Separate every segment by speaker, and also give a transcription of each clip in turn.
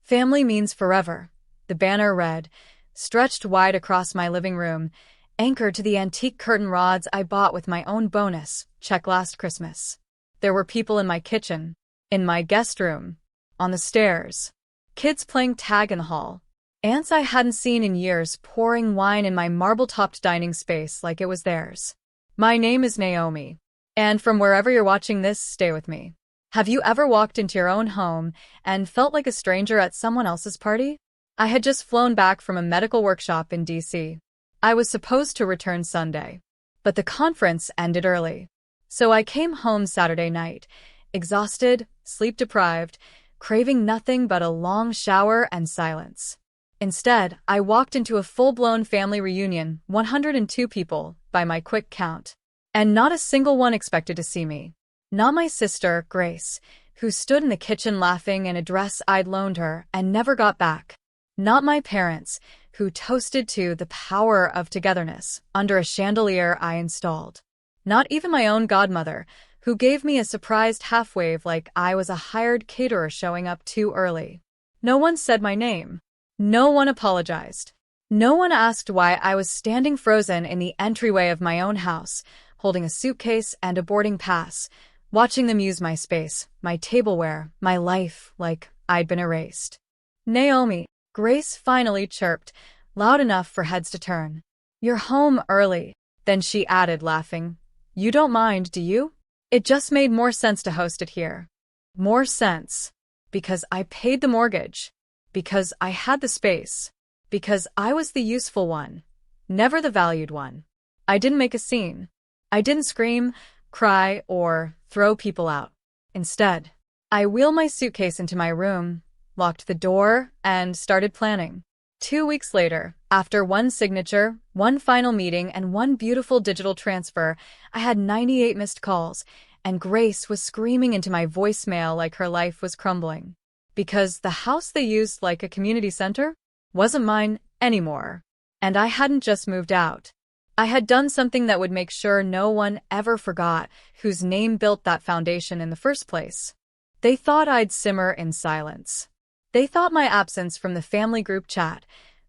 Speaker 1: Family means forever, the banner read, stretched wide across my living room, anchored to the antique curtain rods I bought with my own bonus check last Christmas. There were people in my kitchen, in my guest room, on the stairs, kids playing tag in the hall, aunts I hadn't seen in years pouring wine in my marble-topped dining space like it was theirs. My name is Naomi, and from wherever you're watching this, stay with me. Have you ever walked into your own home and felt like a stranger at someone else's party? I had just flown back from a medical workshop in DC. I was supposed to return Sunday, but the conference ended early. So I came home Saturday night, exhausted, sleep-deprived, craving nothing but a long shower and silence. Instead, I walked into a full-blown family reunion, 102 people, by my quick count. And not a single one expected to see me. Not my sister, Grace, who stood in the kitchen laughing in a dress I'd loaned her and never got back. Not my parents, who toasted to the power of togetherness under a chandelier I installed. Not even my own godmother, who gave me a surprised half-wave like I was a hired caterer showing up too early. No one said my name. No one apologized. No one asked why I was standing frozen in the entryway of my own house, holding a suitcase and a boarding pass, watching them use my space, my tableware, my life, like I'd been erased. Naomi, Grace finally chirped, loud enough for heads to turn. You're home early. Then she added, laughing, you don't mind, do you? It just made more sense to host it here. More sense. Because I paid the mortgage. Because I had the space. Because I was the useful one. Never the valued one. I didn't make a scene. I didn't scream, cry, or throw people out. Instead, I wheeled my suitcase into my room, locked the door, and started planning. 2 weeks later, after one signature, one final meeting, and one beautiful digital transfer, I had 98 missed calls, and Grace was screaming into my voicemail like her life was crumbling. Because the house they used like a community center wasn't mine anymore. And I hadn't just moved out. I had done something that would make sure no one ever forgot whose name built that foundation in the first place. They thought I'd simmer in silence. They thought my absence from the family group chat,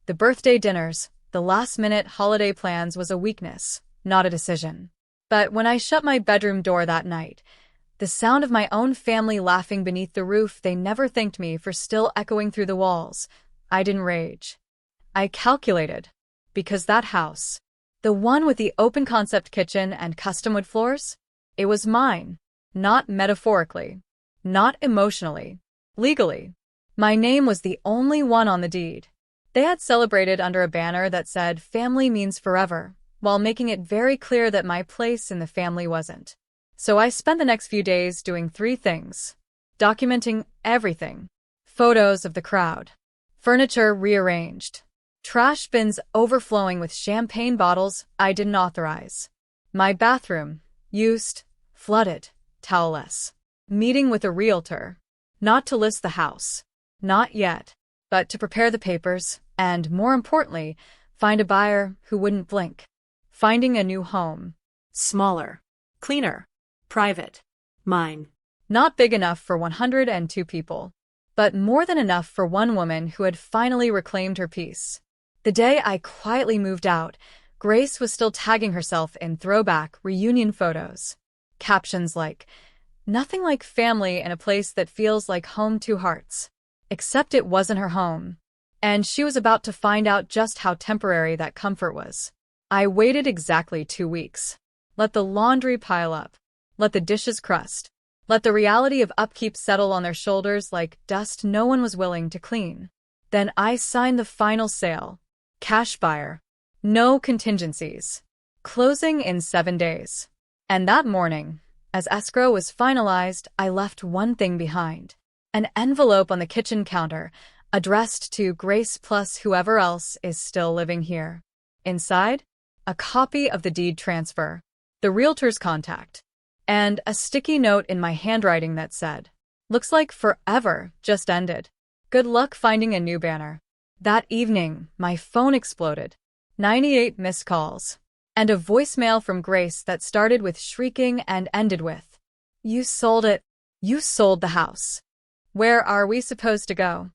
Speaker 1: the birthday dinners, the last-minute holiday plans was a weakness, not a decision. But when I shut my bedroom door that night, the sound of my own family laughing beneath the roof they never thanked me for still echoing through the walls, I didn't rage. I calculated. Because that house, the one with the open-concept kitchen and custom wood floors, it was mine. Not metaphorically. Not emotionally. Legally. My name was the only one on the deed. They had celebrated under a banner that said family means forever, while making it very clear that my place in the family wasn't. So I spent the next few days doing 3 things. Documenting everything. Photos of the crowd. Furniture rearranged. Trash bins overflowing with champagne bottles I didn't authorize. My bathroom, used, flooded, towelless. Meeting with a realtor. Not to list the house. Not yet. But to prepare the papers, and more importantly, find a buyer who wouldn't blink. Finding a new home. Smaller. Cleaner. Private. Mine. Not big enough for 102 people. But more than enough for one woman who had finally reclaimed her peace. The day I quietly moved out, Grace was still tagging herself in throwback reunion photos. Captions like, nothing like family in a place that feels like home to hearts. Except it wasn't her home. And she was about to find out just how temporary that comfort was. I waited exactly 2 weeks. Let the laundry pile up. Let the dishes crust. Let the reality of upkeep settle on their shoulders like dust no one was willing to clean. Then I signed the final sale. Cash buyer. No contingencies. Closing in 7 days. And that morning, as escrow was finalized, I left one thing behind. An envelope on the kitchen counter, addressed to Grace plus whoever else is still living here. Inside, a copy of the deed transfer, the realtor's contact, and a sticky note in my handwriting that said, looks like forever just ended. Good luck finding a new banner. That evening, my phone exploded. 98 missed calls. And a voicemail from Grace that started with shrieking and ended with, you sold it. You sold the house. Where are we supposed to go?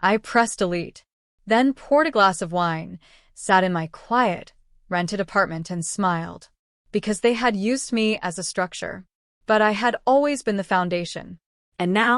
Speaker 1: I pressed delete, then poured a glass of wine, sat in my quiet, rented apartment and smiled. Because they had used me as a structure. But I had always been the foundation.
Speaker 2: And now?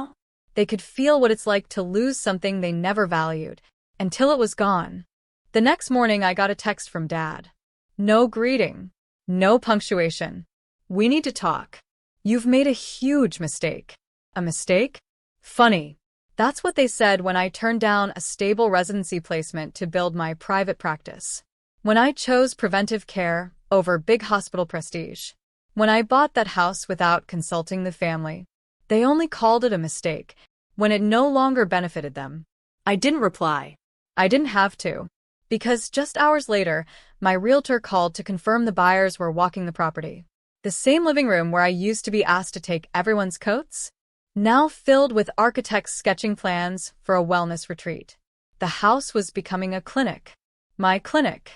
Speaker 1: They could feel what it's like to lose something they never valued, until it was gone. The next morning I got a text from Dad. No greeting. No punctuation. We need to talk. You've made a huge mistake. A mistake? Funny. That's what they said when I turned down a stable residency placement to build my private practice. When I chose preventive care over big hospital prestige. When I bought that house without consulting the family. They only called it a mistake when it no longer benefited them.
Speaker 2: I didn't reply.
Speaker 1: I didn't have to. Because just hours later, my realtor called to confirm the buyers were walking the property. The same living room where I used to be asked to take everyone's coats? Now filled with architects sketching plans for a wellness retreat. The house was becoming a clinic. My clinic.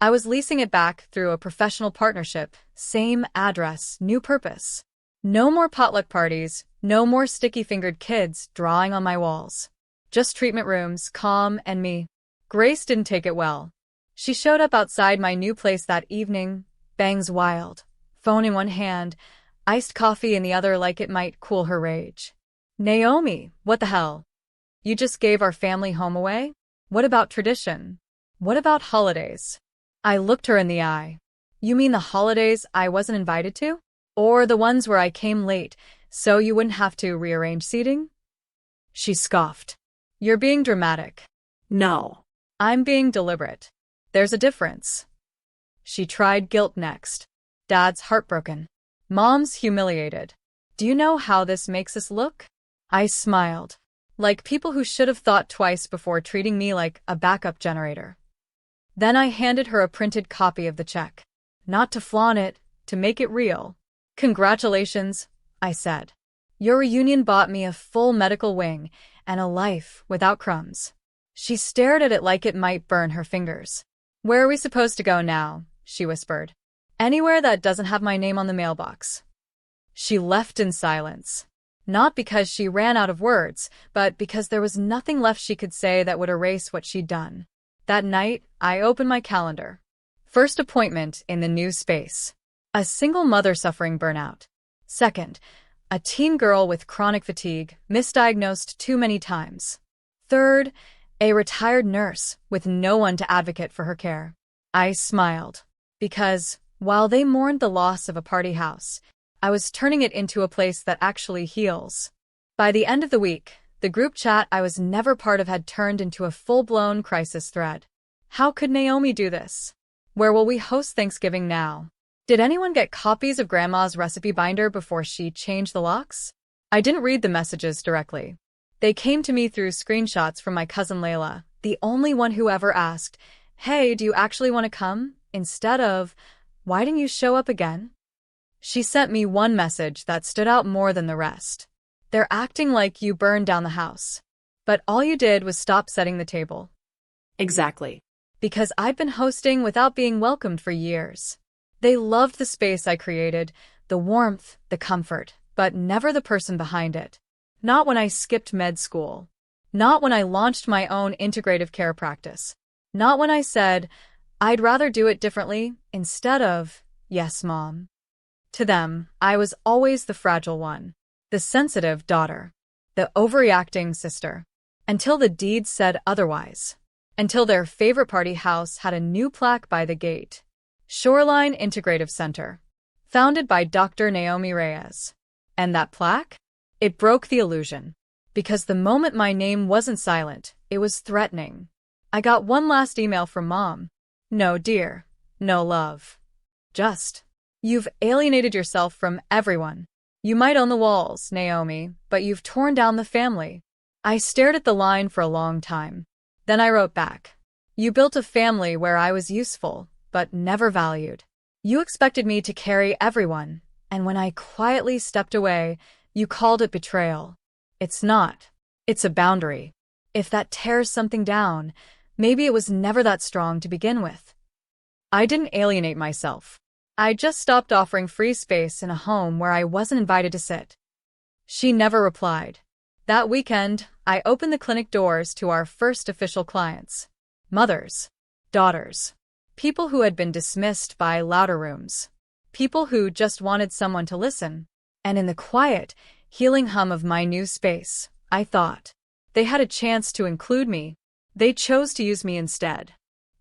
Speaker 1: I was leasing it back through a professional partnership. Same address, new purpose. No more potluck parties, no more sticky-fingered kids drawing on my walls. Just treatment rooms, calm, and me. Grace didn't take it well. She showed up outside my new place that evening, bangs wild, phone in one hand, iced coffee in the other like it might cool her rage. Naomi, what the hell? You just gave our family home away? What about tradition? What about holidays? I looked her in the eye. You mean the holidays I wasn't invited to? Or the ones where I came late, so you wouldn't have to rearrange seating? She scoffed. You're being dramatic.
Speaker 2: No.
Speaker 1: I'm being deliberate. There's a difference. She tried guilt next. Dad's heartbroken. Mom's humiliated. Do you know how this makes us look? I smiled. Like people who should have thought twice before treating me like a backup generator. Then I handed her a printed copy of the check. Not to flaunt it, to make it real. Congratulations, I said. Your reunion bought me a full medical wing and a life without crumbs. She stared at it like it might burn her fingers. Where are we supposed to go now? She whispered. Anywhere that doesn't have my name on the mailbox. She left in silence. Not because she ran out of words, but because there was nothing left she could say that would erase what she'd done. That night, I opened my calendar. First appointment in the new space. A single mother suffering burnout. Second, a teen girl with chronic fatigue, misdiagnosed too many times. Third, a retired nurse with no one to advocate for her care. I smiled. Because, while they mourned the loss of a party house, I was turning it into a place that actually heals. By the end of the week, the group chat I was never part of had turned into a full-blown crisis thread. How could Naomi do this? Where will we host Thanksgiving now? Did anyone get copies of Grandma's recipe binder before she changed the locks? I didn't read the messages directly. They came to me through screenshots from my cousin Layla, the only one who ever asked, "Hey, do you actually want to come?" instead of, "Why didn't you show up again?" She sent me one message that stood out more than the rest. They're acting like you burned down the house. But all you did was stop setting the table.
Speaker 2: Exactly.
Speaker 1: Because I'd been hosting without being welcomed for years. They loved the space I created, the warmth, the comfort, but never the person behind it. Not when I skipped med school. Not when I launched my own integrative care practice. Not when I said, I'd rather do it differently, instead of, yes, Mom. To them, I was always the fragile one. The sensitive daughter. The overreacting sister. Until the deed said otherwise. Until their favorite party house had a new plaque by the gate. Shoreline Integrative Center. Founded by Dr. Naomi Reyes. And that plaque? It broke the illusion. Because the moment my name wasn't silent, it was threatening. I got one last email from Mom. No, dear. No love. Just. You've alienated yourself from everyone. You might own the walls, Naomi, but you've torn down the family. I stared at the line for a long time. Then I wrote back. You built a family where I was useful, but never valued. You expected me to carry everyone, and when I quietly stepped away, you called it betrayal. It's not. It's a boundary. If that tears something down, maybe it was never that strong to begin with. I didn't alienate myself. I just stopped offering free space in a home where I wasn't invited to sit. She never replied. That weekend, I opened the clinic doors to our first official clients. Mothers, daughters, people who had been dismissed by louder rooms, people who just wanted someone to listen. And in the quiet, healing hum of my new space, I thought, they had a chance to include me. They chose to use me instead.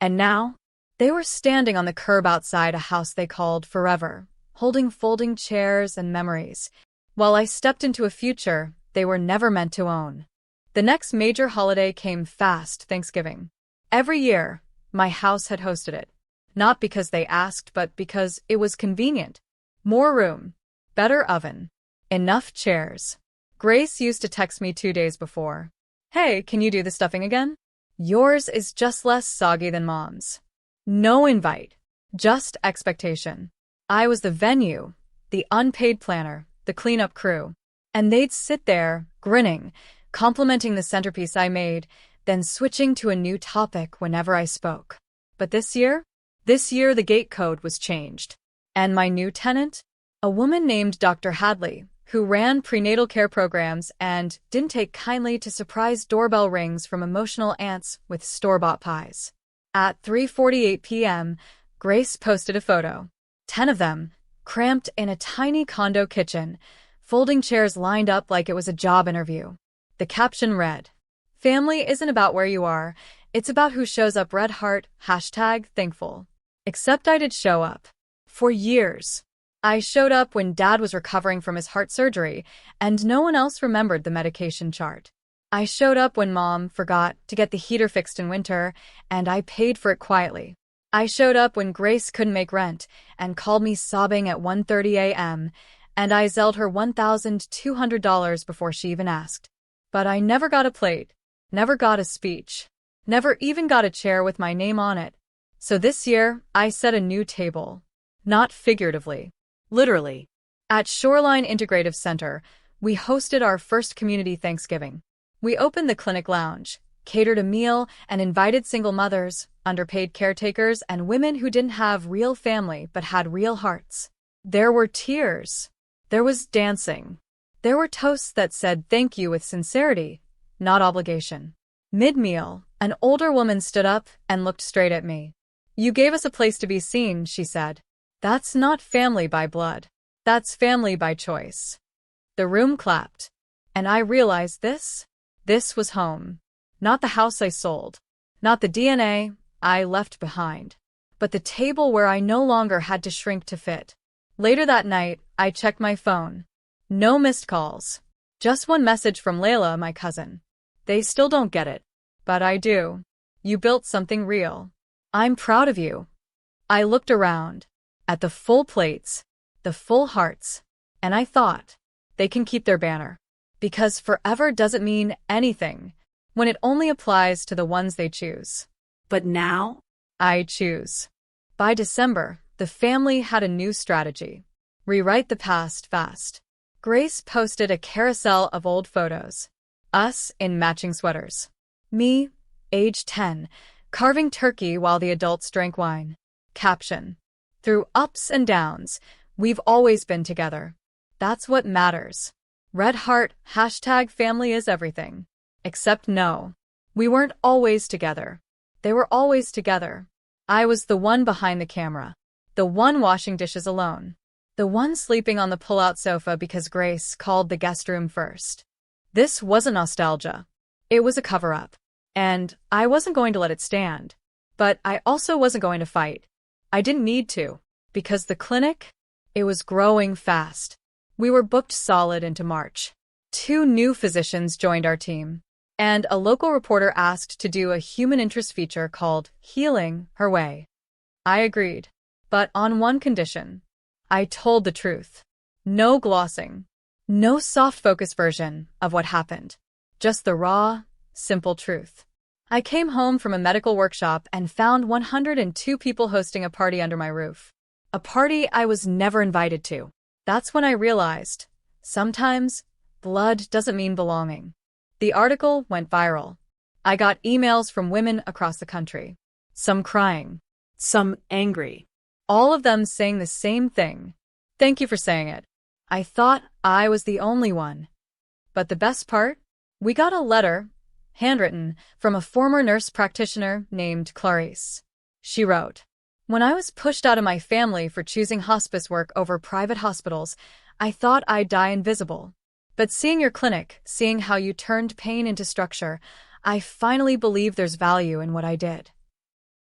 Speaker 1: And now, they were standing on the curb outside a house they called forever, holding folding chairs and memories, while I stepped into a future they were never meant to own. The next major holiday came fast, Thanksgiving. Every year, my house had hosted it. Not because they asked, but because it was convenient. More room, better oven, enough chairs. Grace used to text me 2 days before. Hey, can you do the stuffing again? Yours is just less soggy than Mom's. No invite, just expectation. I was the venue, the unpaid planner, the cleanup crew. And they'd sit there, grinning, complimenting the centerpiece I made, then switching to a new topic whenever I spoke. But this year the gate code was changed. And my new tenant? A woman named Dr. Hadley, who ran prenatal care programs and didn't take kindly to surprise doorbell rings from emotional aunts with store-bought pies. At 3:48 p.m., Grace posted a photo. 10 of them, cramped in a tiny condo kitchen, folding chairs lined up like it was a job interview. The caption read, "Family isn't about where you are, it's about who shows up. Red heart, #thankful." Except I did show up. For years. I showed up when Dad was recovering from his heart surgery, and no one else remembered the medication chart. I showed up when Mom forgot to get the heater fixed in winter, and I paid for it quietly. I showed up when Grace couldn't make rent and called me sobbing at 1:30 a.m., and I zelled her $1,200 before she even asked. But I never got a plate, never got a speech, never even got a chair with my name on it. So this year, I set a new table. Not figuratively.
Speaker 2: Literally.
Speaker 1: At Shoreline Integrative Center, we hosted our first community Thanksgiving. We opened the clinic lounge, catered a meal, and invited single mothers, underpaid caretakers, and women who didn't have real family but had real hearts. There were tears. There was dancing. There were toasts that said thank you with sincerity, not obligation. Mid-meal, an older woman stood up and looked straight at me. "You gave us a place to be seen," she said. "That's not family by blood. That's family by choice." The room clapped. And I realized this was home. Not the house I sold. Not the DNA I left behind. But the table where I no longer had to shrink to fit. Later that night, I checked my phone. No missed calls. Just one message from Layla, my cousin. "They still don't get it. But I do. You built something real. I'm proud of you." I looked around. At the full plates, the full hearts, and I thought, they can keep their banner. Because forever doesn't mean anything when it only applies to the ones they choose.
Speaker 2: But now?
Speaker 1: I choose. By December, the family had a new strategy. Rewrite the past fast. Grace posted a carousel of old photos. Us in matching sweaters. Me, age 10, carving turkey while the adults drank wine. Caption: "Through ups and downs, we've always been together. That's what matters." Red heart, #family is everything. Except no. We weren't always together. They were always together. I was the one behind the camera. The one washing dishes alone. The one sleeping on the pull-out sofa because Grace called the guest room first. This wasn't nostalgia. It was a cover-up. And I wasn't going to let it stand. But I also wasn't going to fight. I didn't need to. Because the clinic, it was growing fast. We were booked solid into March. 2 new physicians joined our team. And a local reporter asked to do a human interest feature called Healing Her Way. I agreed. But on one condition. I told the truth. No glossing. No soft focus version of what happened. Just the raw, simple truth. I came home from a medical workshop and found 102 people hosting a party under my roof. A party I was never invited to. That's when I realized, sometimes, blood doesn't mean belonging. The article went viral. I got emails from women across the country. Some crying.
Speaker 2: Some angry.
Speaker 1: All of them saying the same thing. "Thank you for saying it." I thought I was the only one. But the best part? We got a letter, handwritten, from a former nurse practitioner named Clarice. She wrote, "When I was pushed out of my family for choosing hospice work over private hospitals, I thought I'd die invisible. But seeing your clinic, seeing how you turned pain into structure, I finally believe there's value in what I did."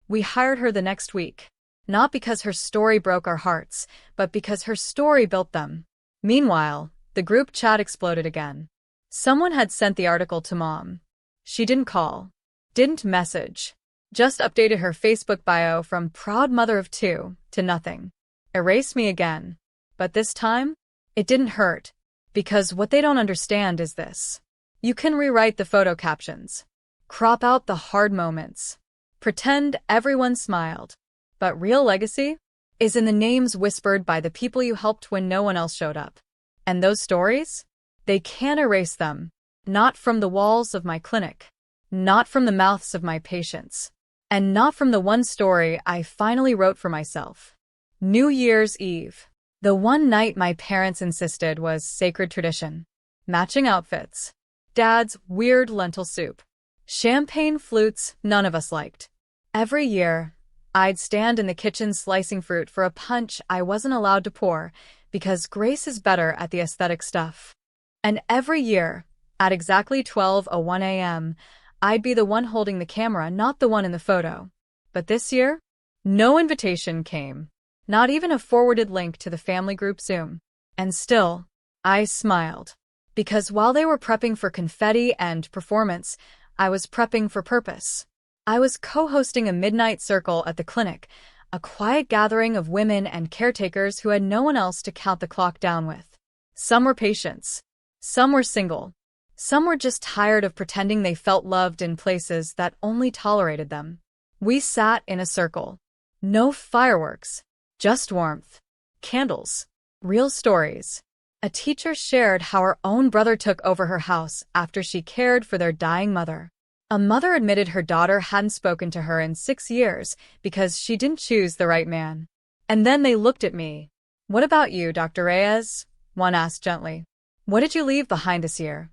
Speaker 1: We hired her the next week, not because her story broke our hearts, but because her story built them. Meanwhile, the group chat exploded again. Someone had sent the article to Mom. She didn't call, didn't message, just updated her Facebook bio from proud mother of two to nothing. Erase me again. But this time, it didn't hurt, because what they don't understand is this. You can rewrite the photo captions, crop out the hard moments, pretend everyone smiled. But real legacy is in the names whispered by the people you helped when no one else showed up. And those stories? They can't erase them. Not from the walls of my clinic. Not from the mouths of my patients. And not from the one story I finally wrote for myself. New Year's Eve. The one night my parents insisted was sacred tradition. Matching outfits. Dad's weird lentil soup. Champagne flutes none of us liked. Every year, I'd stand in the kitchen slicing fruit for a punch I wasn't allowed to pour because Grace is better at the aesthetic stuff. And every year, at exactly 12:01 a.m., I'd be the one holding the camera, not the one in the photo. But this year, no invitation came. Not even a forwarded link to the family group Zoom. And still, I smiled. Because while they were prepping for confetti and performance, I was prepping for purpose. I was co-hosting a midnight circle at the clinic, a quiet gathering of women and caretakers who had no one else to count the clock down with. Some were patients. Some were single. Some were just tired of pretending they felt loved in places that only tolerated them. We sat in a circle. No fireworks. Just warmth. Candles. Real stories. A teacher shared how her own brother took over her house after she cared for their dying mother. A mother admitted her daughter hadn't spoken to her in 6 years because she didn't choose the right man. And then they looked at me. "What about you, Dr. Reyes?" one asked gently. "What did you leave behind this year?"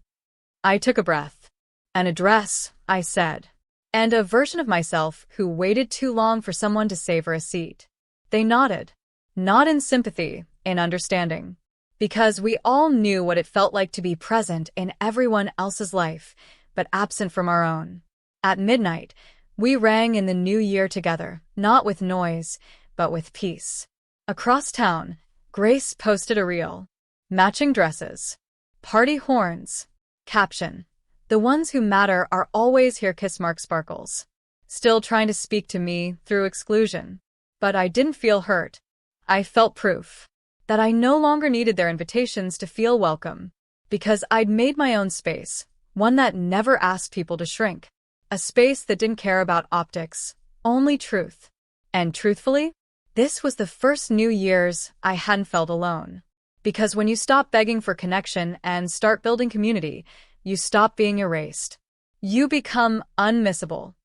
Speaker 1: I took a breath. "An address," I said. "And a version of myself who waited too long for someone to save her a seat." They nodded. Not in sympathy, in understanding. Because we all knew what it felt like to be present in everyone else's life, but absent from our own. At midnight, we rang in the new year together, not with noise, but with peace. Across town, Grace posted a reel. Matching dresses. Party horns. Caption. "The ones who matter are always here, kiss mark sparkles." Still trying to speak to me through exclusion. But I didn't feel hurt. I felt proof that I no longer needed their invitations to feel welcome. Because I'd made my own space, one that never asked people to shrink. A space that didn't care about optics, only truth. And truthfully, this was the first New Year's I hadn't felt alone. Because when you stop begging for connection and start building community, you stop being erased. You become unmissable.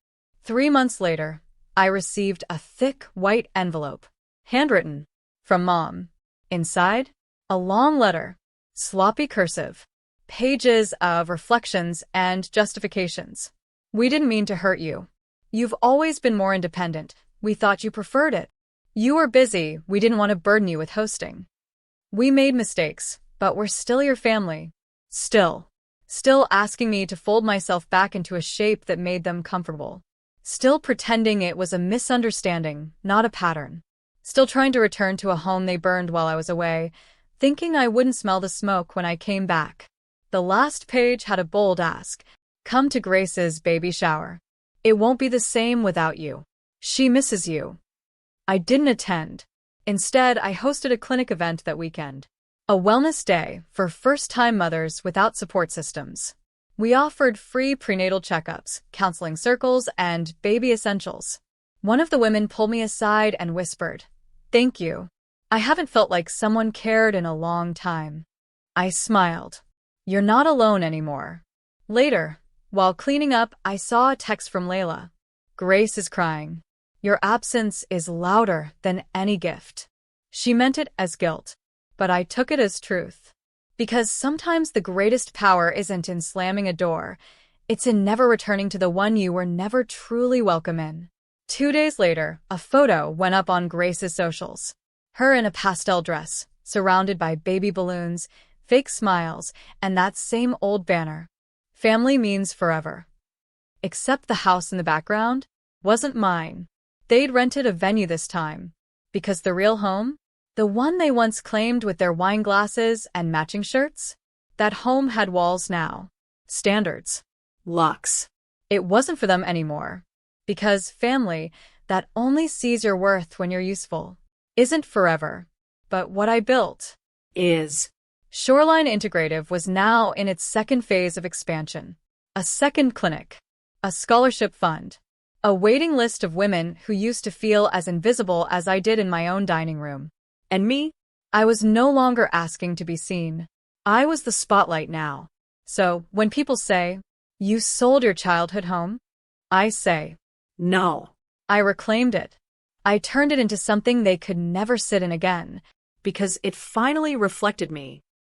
Speaker 1: 3 months later, I received a thick white envelope, handwritten, from Mom. Inside, a long letter, sloppy cursive, pages of reflections and justifications. "We didn't mean to hurt you. You've always been more independent. We thought you preferred it. You were busy. We didn't want to burden you with hosting. We made mistakes, but we're still your family. Still asking me to fold myself back into a shape that made them comfortable. Still pretending it was a misunderstanding, not a pattern. Still trying to return to a home they burned while I was away, thinking I wouldn't smell the smoke when I came back." The last page had a bold ask. "Come to Grace's baby shower. It won't be the same without you. She misses you." I didn't attend. Instead, I hosted a clinic event that weekend. A wellness day for first-time mothers without support systems. We offered free prenatal checkups, counseling circles, and baby essentials. One of the women pulled me aside and whispered, "Thank you. I haven't felt like someone cared in a long time." I smiled. "You're not alone anymore." Later, while cleaning up, I saw a text from Layla. "Grace is crying. Your absence is louder than any gift." She meant it as guilt, but I took it as truth. Because sometimes the greatest power isn't in slamming a door, it's in never returning to the one you were never truly welcome in. 2 days later, a photo went up on Grace's socials. Her in a pastel dress, surrounded by baby balloons, fake smiles, and that same old banner. Family means forever. Except the house in the background wasn't mine. They'd rented a venue this time. Because the real home, the one they once claimed with their wine glasses and matching shirts, that home had walls now. Standards.
Speaker 2: Lux.
Speaker 1: It wasn't for them anymore. Because family, that only sees your worth when you're useful, isn't forever. But what I built
Speaker 2: Is.
Speaker 1: Shoreline Integrative was now in its second phase of expansion. A second clinic. A scholarship fund. A waiting list of women who used to feel as invisible as I did in my own dining room. And me? I was no longer asking to be seen. I was the spotlight now. So, when people say, "You sold your childhood home," I say,
Speaker 2: No.
Speaker 1: I reclaimed it. I turned it into something they could never sit in again.
Speaker 2: Because it finally reflected me.